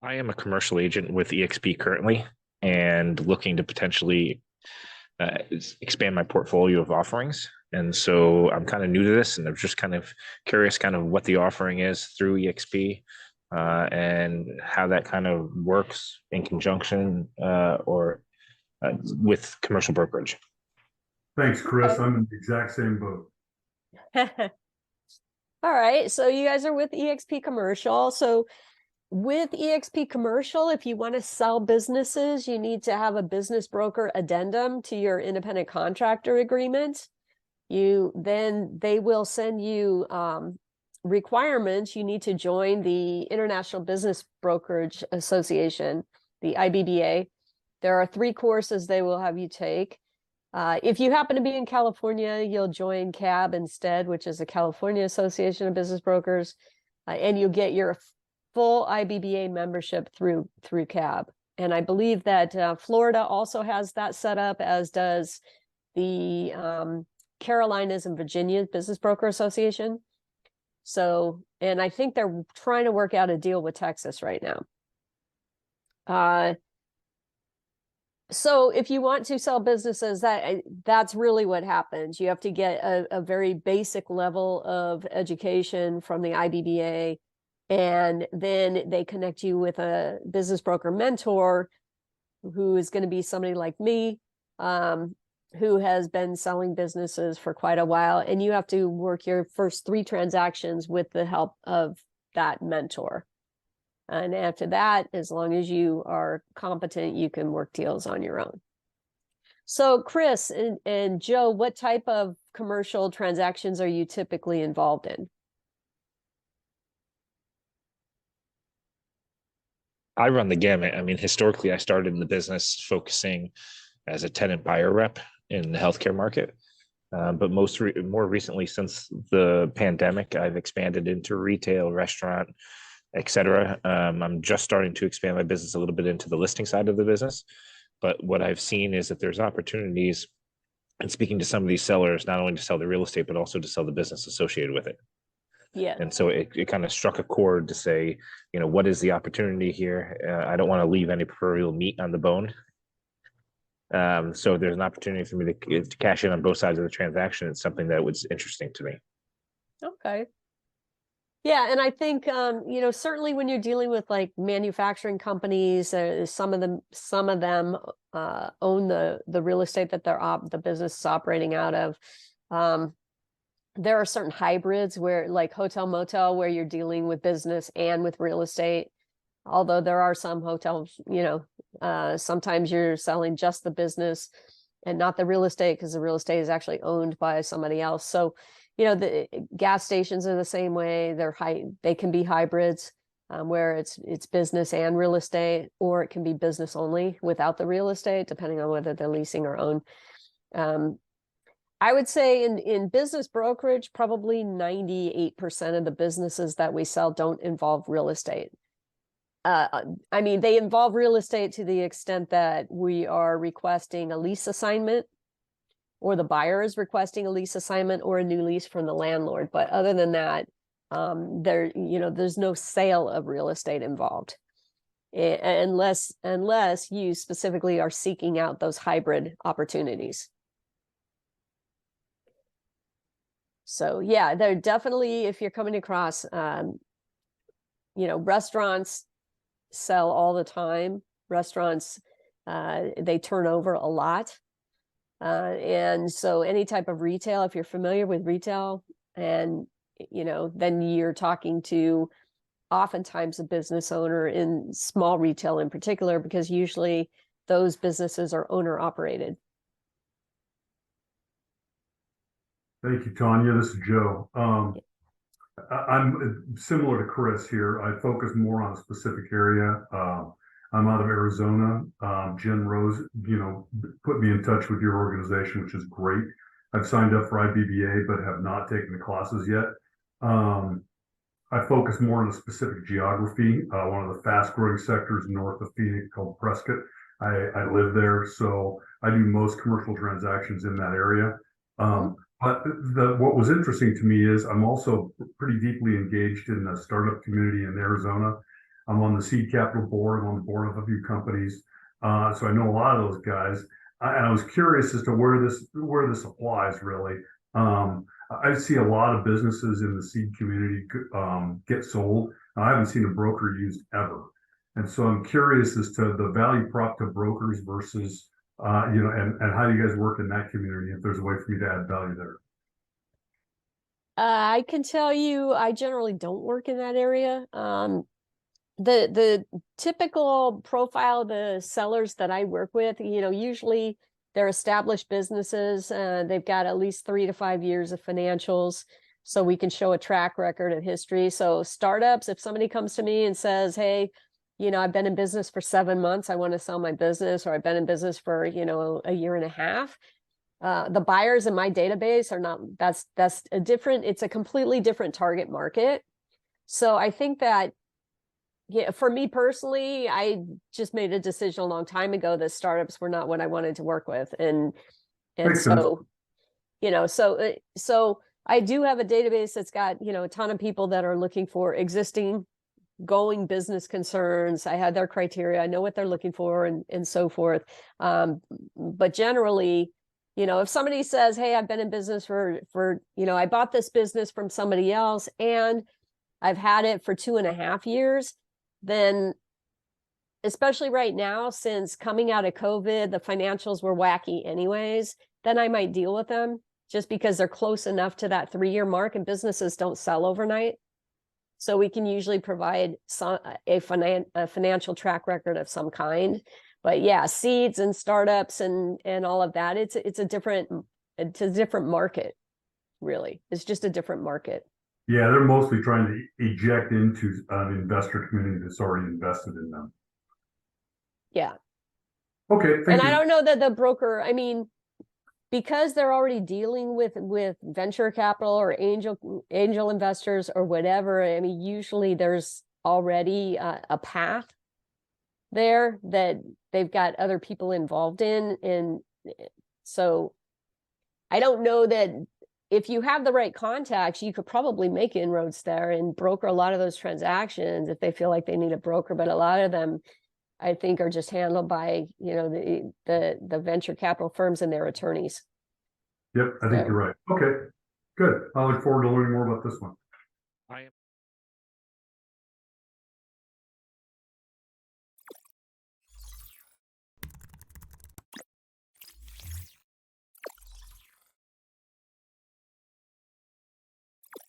I am a commercial agent with EXP currently and looking to potentially expand my portfolio of offerings. And so I'm kind of new to this and I'm just kind of curious kind of what the offering is through EXP and how that kind of works in conjunction or with commercial brokerage. Thanks, Chris. I'm in the exact same boat. All right. So you guys are with EXP Commercial. So with EXP Commercial, if you want to sell businesses, you need to have a business broker addendum to your independent contractor agreement. Then they will send you requirements. You need to join the International Business Brokerage Association, the IBBA. There are 3 courses they will have you take. If you happen to be in California, you'll join CAB instead, which is the California Association of Business Brokers, and you'll get your full IBBA membership through CAB. And I believe that Florida also has that set up, as does the Carolinas and Virginia Business Broker Association. So, and I think they're trying to work out a deal with Texas right now. So if you want to sell businesses, that's really what happens. You have to get a very basic level of education from the IBBA, and then they connect you with a business broker mentor who is going to be somebody like me, who has been selling businesses for quite a while. And you have to work your first 3 transactions with the help of that mentor. And after that, as long as you are competent, you can work deals on your own. So Chris and Joe, what type of commercial transactions are you typically involved in? I run the gamut. I mean, historically, I started in the business focusing as a tenant buyer rep in the healthcare market. But more recently, since the pandemic, I've expanded into retail, restaurant, etc. I'm just starting to expand my business a little bit into the listing side of the business. But what I've seen is that there's opportunities and speaking to some of these sellers, not only to sell the real estate, but also to sell the business associated with it. Yeah. And so it kind of struck a chord to say, you know, what is the opportunity here? I don't want to leave any proverbial meat on the bone. So there's an opportunity for me to cash in on both sides of the transaction. It's something that was interesting to me. Okay. Yeah, and I think certainly when you're dealing with like manufacturing companies, some of them own the real estate that the business is operating out of. There are certain hybrids where, like hotel motel, where you're dealing with business and with real estate. Although there are some hotels, sometimes you're selling just the business and not the real estate, because the real estate is actually owned by somebody else. So the gas stations are the same way. They can be hybrids, where it's business and real estate, or it can be business only without the real estate, depending on whether they're leasing or own. I would say in business brokerage, probably 98% of the businesses that we sell don't involve real estate. I mean, they involve real estate to the extent that we are requesting a lease assignment, or the buyer is requesting a lease assignment or a new lease from the landlord. But other than that, there's no sale of real estate involved, unless you specifically are seeking out those hybrid opportunities. So yeah, they're definitely, if you're coming across, restaurants sell all the time. Restaurants, they turn over a lot. And so any type of retail, if you're familiar with retail, and then you're talking to oftentimes a business owner in small retail in particular, because usually those businesses are owner operated. Thank you, Tanya. This is Joe. I'm similar to Chris here. I focus more on a specific area. I'm out of Arizona. Jen Rose, put me in touch with your organization, which is great. I've signed up for IBBA, but have not taken the classes yet. I focus more on a specific geography. One of the fast-growing sectors north of Phoenix called Prescott. I live there, so I do most commercial transactions in that area. But what was interesting to me is I'm also pretty deeply engaged in the startup community in Arizona. I'm on the seed capital board. I'm on the board of a few companies. So I know a lot of those guys. And I was curious as to where this applies really. I see a lot of businesses in the seed community get sold. I haven't seen a broker used ever. And so I'm curious as to the value prop to brokers versus, and how you guys work in that community, if there's a way for me to add value there. I can tell you, I generally don't work in that area. The typical profile of the sellers that I work with, usually they're established businesses. They've got at least 3 to 5 years of financials, so we can show a track record of history. So startups, if somebody comes to me and says, hey, I've been in business for 7 months, I want to sell my business, or I've been in business for, a year and a half. The buyers in my database are not, it's a completely different target market. So I think that, yeah, for me personally, I just made a decision a long time ago that startups were not what I wanted to work with. And Makes sense. so I do have a database that's got, a ton of people that are looking for existing going business concerns. I had their criteria. I know what they're looking for and so forth. But generally, if somebody says, hey, I've been in business for, I bought this business from somebody else and I've had it for 2.5 years, then especially right now, since coming out of COVID, the financials were wacky anyways, then I might deal with them just because they're close enough to that 3-year mark, and businesses don't sell overnight. So we can usually provide a financial track record of some kind. But yeah, seeds and startups and all of that, it's a different market, really. It's just a different market. Yeah, they're mostly trying to eject into an investor community that's already invested in them. Yeah. Okay, thank and you. I don't know that the broker, because they're already dealing with venture capital or angel investors or whatever, usually there's already a path there that they've got other people involved in. And so I don't know that if you have the right contacts, you could probably make inroads there and broker a lot of those transactions if they feel like they need a broker. But a lot of them, I think, are just handled by, the venture capital firms and their attorneys. Yep, I think you're right. Okay, good. I look forward to learning more about this one.